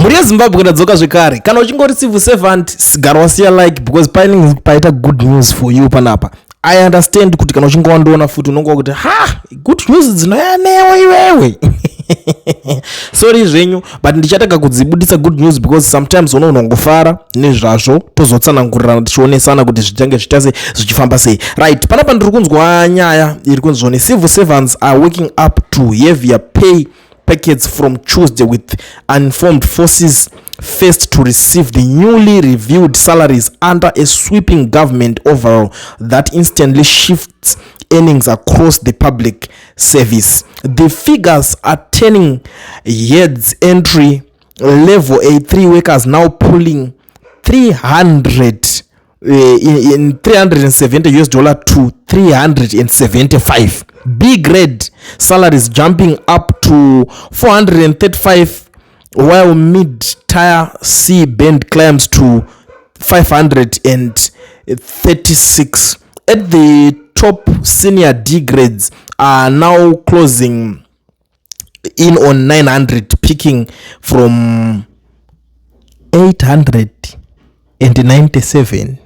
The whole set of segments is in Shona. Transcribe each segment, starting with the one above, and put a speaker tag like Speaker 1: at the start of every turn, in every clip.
Speaker 1: muri yezimbabwe ndadzoka zvekare kana uchingori civil servant sigara wasiya like because paita good news for you panapa. I understand kuti kana uchinge wandoona futi unonga kuti good news dzinoyanewa iwewe sorry zvenyu but ndichataka kudzibudisa good news because sometimes unongofara nezvazvo tozotsanangurira tichionesana kuti zvichange zvitase zvichifamba sei. Right, panapa ndiri kunzwa nyaya iri kunzoni civil servants are waking up to heavier pay packets from Tuesday with uninformed forces first to receive the newly reviewed salaries under a sweeping government overhaul that instantly shifts earnings across the public service. The figures are turning heads. Entry level A3 workers now pulling 370 US dollar to 375. B grade salaries jumping up to 435, while mid-tier C band climbs to 536. At the top, senior D grades are now closing in on 900, peaking from 897.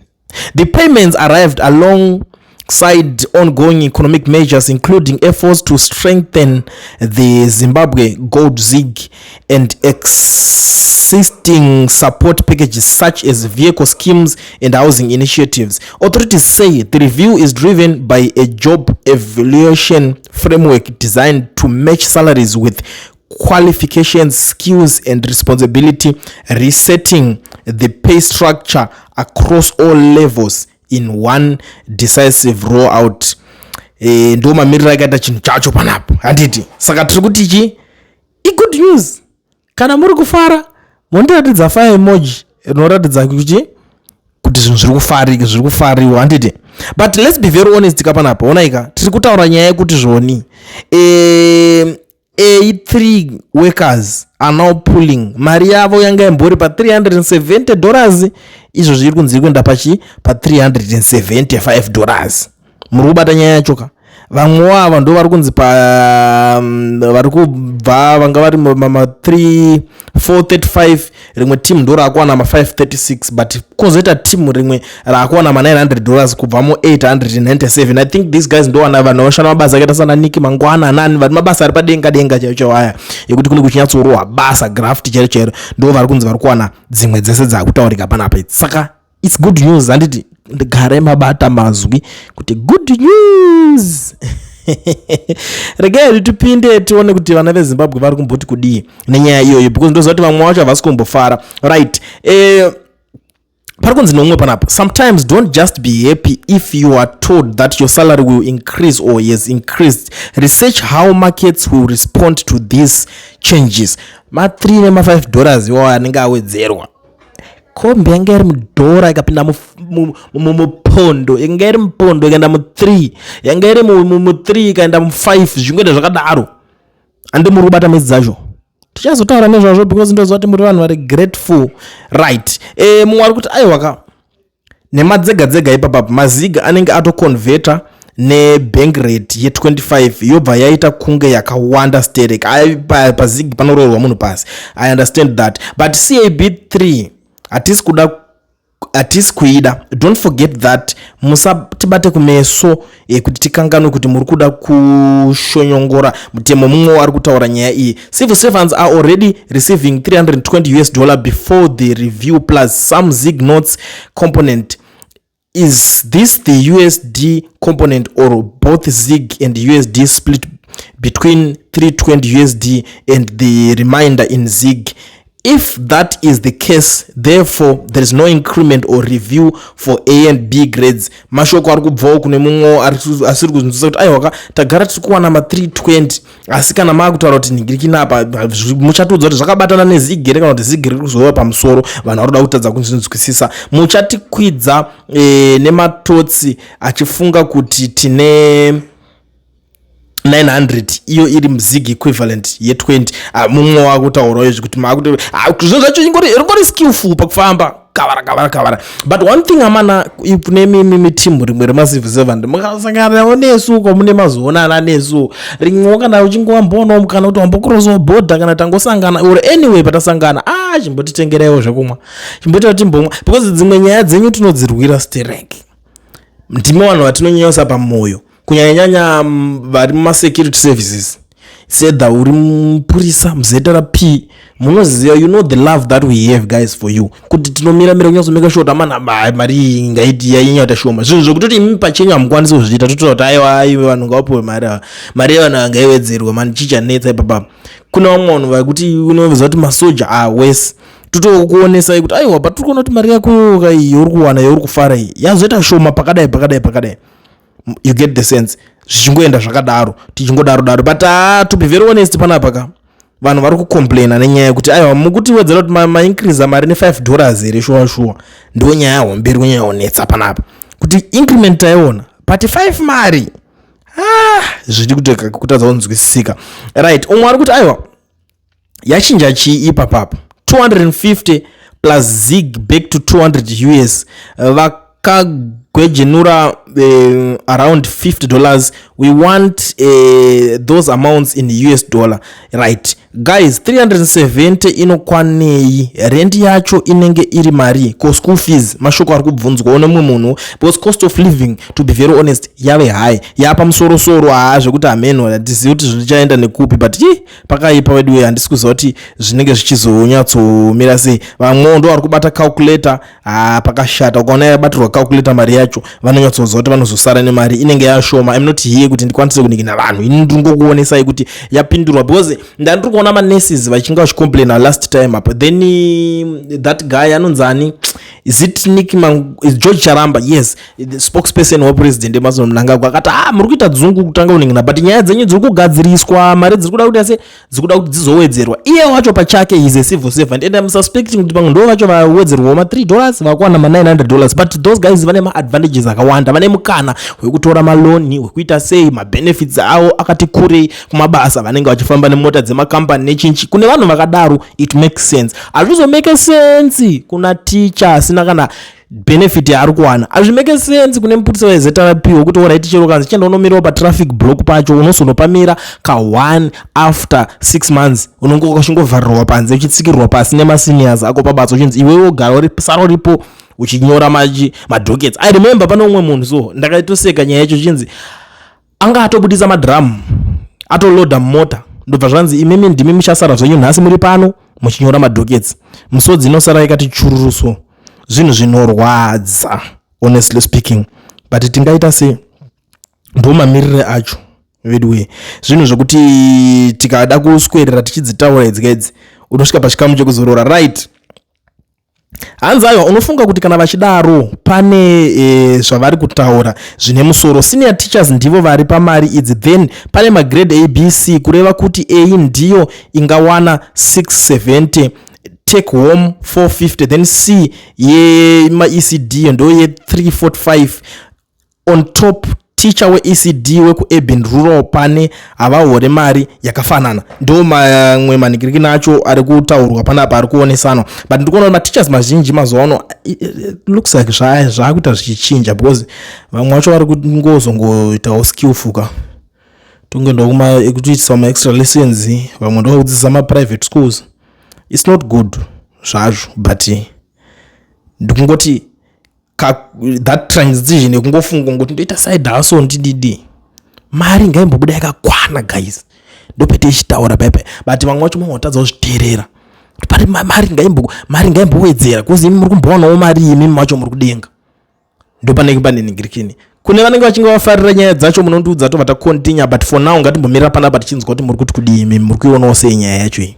Speaker 1: The payments arrived alongside ongoing economic measures, including efforts to strengthen the Zimbabwe Gold ZiG and existing support packages such as vehicle schemes and housing initiatives. Authorities say the review is driven by a job evaluation framework designed to match salaries with qualifications, skills, and responsibility, resetting the pay structure across all levels in one decisive rollout. Ndo mamirira akaita chinhu chacho panapo handiti. Saka tiri kuti ichi good news. Kana muri kufara mondiratidza fire emoji inoratidza kuti zvinhu zviri kufariwa handiti. But let's be very honest kapanapo. Onaika tiri kutaura nyaya yekuti zvoni A3 workers are now pulling mari yavo yanga imbori pa $370, izvo zviri kunzi kuenda pa $375. Muri kubata nyaya yacho ka. Vamwe wava ndo vari kunzi vari kubva vanga vari mama 435, rimwe team ndo rakuwana ma 536, but kozoita team rimwe rakuwana ma $900 kubva mo 897. I think these guys ndo wana vanhu vashanda mabasa akaita sana Niki Mangwana nani vari mabasa ari padenga chaicho haya yekuti kune kuchinyatsorwa basa graft chero ndo vari kunzi vari kuwana dzimwe dzese dzakutaurika panapa. Saka it's good news handiti. Ndigare mabata mazwi kuti good news. Regai tupinde tione kuti vana veZimbabwe vari kumboti kudii nenyaya iyoyo because ndozoti vamwe vacho havasi kumbofara. Right, pari kunzi nomwe panapo, sometimes don't just be happy if you are told that your salary will increase or has increased. Research how markets will respond to these changes. Ma $3 nema $5 iwo anenge awedzerwa. Kombi yanga iri mudhora ikapinda mupondo, yanga iri mupondo ikaenda mu3, yanga iri mu3 ikaenda mu5, zvingoenda zvakadaro. Andi muri kubata midzi dzacho. Tichazotaura nezvazvo because ndoziva kuti muri vanhu vari grateful. Right, mumwe ari kuti aiwaka nemadzega ipapa maziga anenge atoconverta nebank rate ye25 yobva yaita kunge yakawanda sterek. Pazigi panororwa munhu pasi. I understand that, but CAB3 hatisi kuida. Don't forget that. Musatibate kumeso kuti tikanganwe kuti muri kuda kushonyongora mutemo mumwe wari kutaura nyaya iyi. Civil servants are already receiving $320 before the review plus some ZiG notes component. Is this the USD component or both ZiG and USD split between $320 USD and the remainder in ZiG? If that is the case, therefore there is no increment or review for A and B grades. Mashoko ari kubvawo kune mumwe asiri kuzvinzisa kuti aiwaka tagara tiri kuwana ma 320 asi kana maakutaura kuti ningirikina apa muchatoudza kuti zvakabatana nezigere kana kuti zigere kuzova pamusoro vanhu vari kuda kutadza kunzwisisa. Muchatikwidza nematotsi achifunga kuti tine 900 iyo iri muzig equivalent ye20. Mumwe wakutaura izvi kuti zvinhu zvacho ingori skillful pakufamba kavara. But one thing amana kune mimi team rimwe remassive 7 mukasangana nesu ko mune mazoona nesu rimwe kana uchingowambona kana kuti wambokrosa border kana tangosangana or anyway patasangana chimbotitengerewo zvekumwa chimboti timbomwa because dzimwe nyaya dzenyu tinodzirwira sterek ndime vanhu vatinonyanyosa pamoyo kunyanya vari mumasecurity services sedha uri mupurisa muzeta P munoziva you know the love that we have guys for you kuti tinomira kunyazomeka short amana mari ngaiti yainyata shoma zvinhu zvokutoti imi pachenyu hamukwanisi kuzviita totoda kuti aiwa vanhu ngavapiwe mari yevanhu angaiwedzerwa mani chichanetsa ipapa kuna vamwe vanhu vakuti unoziva kuti masoja wese totokuonesai kuti aiwa but tiri kuona kuti mari yako uri kuwana yauri kufara iyi yazoita shoma pakadai you get the sense zvichingoenda zvakadaro tichingodaro but to be very honest panapa vanhu vari kucomplaina nenyaya yekuti aiwa mukuti wedzera kuti maincrease mari ne$5 here shuwa ndo nyaya homberi kunyanya onetsa panapa kuti increment taiona but 5 mari zviri kutadza kunzwisisika right umwe ari kuti aiwa yachinja chii ipapapa 250 plus zig back to 200 US vakagwejenura around $50 we want those amounts in US dollar right guys 370 inokwanei rent yacho inenge iri mari ko school fees mashoko ari kubvunzwa nemumwe munhu because cost of living to be very honest yave high yapa musoro zvekuti ameno hatizivi kuti zvichaenda nekupi but pakaipa wedu handisi kuziva kuti zvinenge zvichizonyatsomira sei vamwe ndo vari kubata calculator pakashata ukaona yabatirwa calculator mari yacho vanonyatsoziva kuti vanozosara nemari inenge yashoma I'm not here kuti ndikwanise kunikina vanhu ini ndingokuonesai kuti yapindurwa because ndandiri kuona manurses vachinga vachicomplaina last time up then that guy anonzani is George Charamba yes the spokesperson wepresident emazomunangagwa akati muri kuita dzungu kutanga kuningina but nyaya dzenyu dziri kugadziriswa mari dziri kuda kuti ase dziri kuda kuti dzizowedzerwa iye wacho pachake is a civil servant and I'm suspecting kuti pamwe ndo vacho vawedzerwa $3 vakuwana $900 but those guys vane maadvantages akawanda vane mukana wekutora maloni wekuita sei mabenefits avo akati kurei kumabasa vanenge vachifamba nemota dzemakampanyi nechinchi kune vanhu vakadaro it makes sense hazvizomake sense kuna teacher asina kana benefit yaari kuwana azvimake sense kune muputisa wezeta P wekuti oraiti chero kanzi chenda unomirawo patraffic block pacho unozonopamira ka1 after 6 months unonge ukachingovharirwa panze uchitsikirwa pasi nemaseniors ako pabasa uchinzi iwewe ugara sara uripo uchinyora madocuments I remember pane umwe munhu so ndakaitoseka nyaya yacho chinzi anga atobudisa madrum atoloda mota ndobva zvanzi imimi ndimi muchasara zvenyu nhasi muri pano muchinyora madocuments musodzi inosara ikati chururuso zvinhu zvinorwadza honestly speaking but tingaita se ndo mamirire acho vedwe zvinhu zvokuti tikada kuswerera tichidzitaura idzi unosvika pachikamu chekuzorora right hanzi aiwa unofunga kuti kana vachidaro pane zvavari kutaura zvine musoro senior teachers ndivo vari pamari idzi then pane magrade ABC kureva kuti A ndiyo ingawana 670 take home 450 then C ECD ndo ye 345 on top teacher we-ECD weku-urban rural pane havahore mari yakafanana ndo mamwe manikiriki nacho ari kutaurwa panapa ari kuonesanwa but ndikuona mateachers mazhinji mazuva looks like zvaakuita zvichichinja because vamwe vacho vari kungozongoitawo skillfuka tongendouma ekutoitisa ma-extra lessons vamwe ndokudzidzisa ma-private schools it's not good zvazvo but ndikungoti that transition yekungofunga ngokuti ndoita side hustle ndididi mari ngaimbobuda yakakwana guys ndopete ichitaura pepe but vamwe vacho mamotadza kuzviteerera pari mari ngaimbowedzera kuzi imi muri kumbowanawo mari imi macho muri kudenga ndopanenge pane ningirikini kune vanenge vachinge vafarira nyaya dzacho munondiudza to vatakontinya but for now ngatimbomirira panapa tichinzwa kuti muri kuti kudii imi muri kuionawo sei nyaya yacho iyi